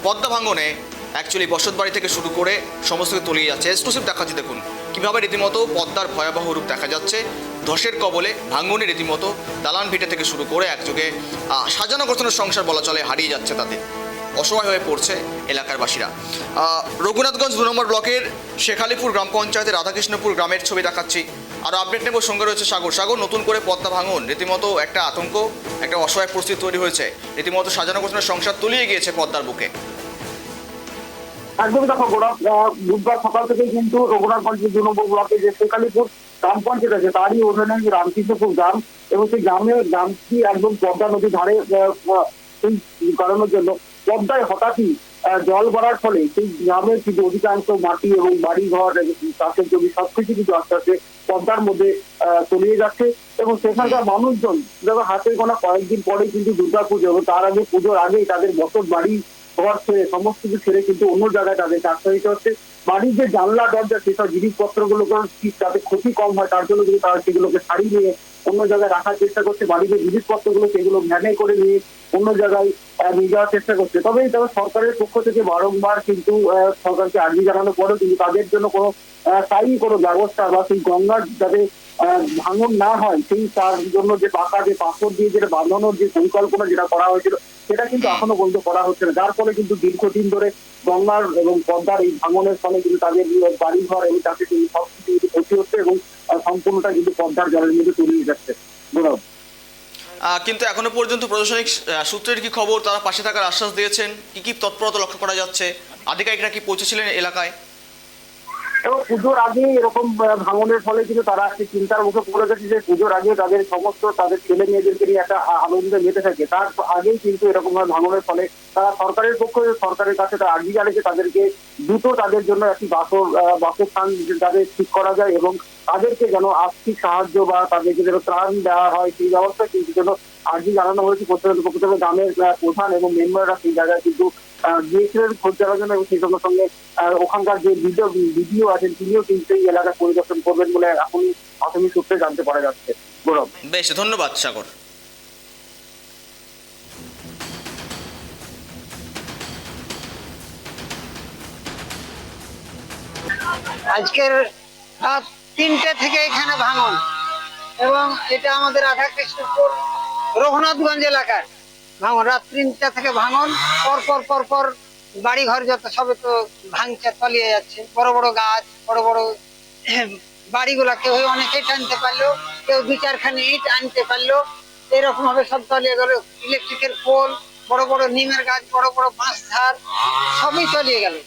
পদ্মা ভাঙনে অ্যাকচুয়ালি বসত বাড়ি থেকে শুরু করে সমস্ত কিছু তলিয়ে যাচ্ছে। এক্সক্লুসিভ দেখাচ্ছি, দেখুন কীভাবে রীতিমতো পদ্মার ভয়াবহ রূপ দেখা যাচ্ছে। ধসের কবলে ভাঙনে রীতিমতো দালান ভিটে থেকে শুরু করে একযোগে সাজানো গোছানোর সংসার বলা চলে হারিয়ে যাচ্ছে তাদের, অসহায় হয়ে পড়ছে এলাকার বাসীরা। রঘুনাথগঞ্জ 2 নম্বর ব্লকের শেখালিপুর গ্রাম পঞ্চায়েতের রাধাকৃষ্ণপুর গ্রামের ছবি দেখাচ্ছি। আর আপডেট নেব, সঙ্গে রয়েছে সাগর। নতুন করে পদ্মা ভাঙন, রীতিমতো একটা আতঙ্ক, একটা অসহায় পরিস্থিতি তৈরি হয়েছে। রীতিমতো সাজানো গোছানোর সংসার তলিয়ে গিয়েছে পদ্মার বুকে। একদমই দেখো গোলাপ, বুধবার সকাল থেকেই কিন্তু রঘুনাথগঞ্জের 2 নম্বর ব্লকে যে শেখালিপুর গ্রাম পঞ্চায়েত আছে তারই অধীনে রামকৃষ্ণপুর গ্রাম, এবং সেই গ্রামটি একদম পদ্মা নদীর ধারে সেই কারণের জন্য পদ্মায় হঠাৎই জল বাড়ার ফলে সেই গ্রামের কিন্তু অধিকাংশ মাটি এবং বাড়ি ঘর, চাষের জমি সবকিছু কিন্তু আস্তে আস্তে পদ্মার মধ্যে তলিয়ে যাচ্ছে। এবং সেখানকার মানুষজন যখন হাতে গোনা কয়েকদিন পরে কিন্তু দুর্গাপুজো এবং তার আগে পুজোর আগেই তাদের বসত বাড়ি ঘর ছেড়ে সমস্ত কিছু ছেড়ে কিন্তু অন্য জায়গায় তাদেরকে আশ্রয় দিতে হচ্ছে। বাড়ির যে জানলা দরজা সেসব জিনিসপত্রগুলোকে যাতে ক্ষতি কম হয় তার জন্য কিন্তু তারা সেগুলোকে ছাড়িয়ে নিয়ে অন্য জায়গায় রাখার চেষ্টা করছে। বাড়ির যে জিনিসপত্রগুলো সেগুলো ভ্যানে করে নিয়ে অন্য জায়গায় নিয়ে যাওয়ার চেষ্টা করছে। তবে সরকারের পক্ষ থেকে বারংবার কিন্তু সরকারকে আর্জি জানানোর পরেও কিন্তু তাদের জন্য কোনো স্থায়ী কোনো ব্যবস্থা বা সেই গঙ্গার যাতে ভাঙন না হয় সেই তার জন্য যে পাকা যে পাথর দিয়ে যেটা বাঁধানোর যে পরিকল্পনা যেটা করা হয়েছিল সেটা কিন্তু এখনো পর্যন্ত করা হচ্ছে না, যার ফলে কিন্তু দীর্ঘদিন ধরে গঙ্গার এবং পদ্মার এই ভাঙনের ফলে কিন্তু তাদের বাড়িঘর এবং তাদের কিন্তু সবকিছু কিন্তু ক্ষতি হচ্ছে এবং সম্পূর্ণটা কিন্তু পদ্মার জলের মধ্যে তলিয়ে যাচ্ছে। কিন্তু এখনো পর্যন্ত প্রশাসনিক সূত্রের কি খবর, তারা পাশে থাকার আশ্বাস দিয়েছেন? কি তৎপরতা লক্ষ্য করা যাচ্ছে? আধিকারিকরা কি পৌঁছেছিলেন এলাকায়? এবং পুজোর আগে এরকম ভাঙনের ফলে কিন্তু তারা একটা চিন্তার মুখে পড়ে গেছে যে পুজোর আগে তাদের সমস্ত তাদের ছেলে মেয়েদেরকে নিয়ে একটা আনন্দে মেতে থাকে। তার আগেই কিন্তু এরকম ভাবে ভাঙনের ফলে তারা সরকারের কাছে তারা আর্জি জানিয়েছে তাদেরকে দ্রুত তাদের জন্য একটি বাসস্থান তাদের ঠিক করা যায় এবং তাদেরকে যেন আর্থিক সাহায্য বা তাদেরকে যেন ত্রাণ দেওয়া হয় সেই ব্যবস্থা কিন্তু যেন আর্জি জানানো হয়েছে। প্রত্যেকের পক্ষ থেকে গ্রামের প্রধান এবং মেম্বাররা সেই জায়গায় কিন্তু গিয়েছিলেন খোঁজ দেওয়ার জন্য এবং সেই সঙ্গে সঙ্গে ওখানকার যে ভিডিও আছেন তিনিও কিন্তু এই এলাকা পরিদর্শন করবেন বলে এখন প্রাথমিক সূত্রে জানতে পারা যাচ্ছে। গৌরব, বেশ, ধন্যবাদ সাগর। আজকের রাত 3টে থেকে এখানে ভাঙন, এবং এটা আমাদের রাধাকৃষ্ণপুর রঘুনাথগঞ্জ এলাকার ভাঙন। রাত 3টা থেকে ভাঙন, পর বাড়ি ঘর যত সবে তো ভাঙছে, তলিয়ে যাচ্ছে। বড় বড় গাছ, বড় বড় বাড়িগুলা কেউ অনেকে টানতে পারলো, কেউ 2-4খানি ইট আনতে পারলো, এরকম ভাবে সব তলিয়ে গেল। ইলেকট্রিকের পোল, বড় বড় নিমের গাছ, বড় বড় বাঁশ ঝাড় সবই তলিয়ে গেল।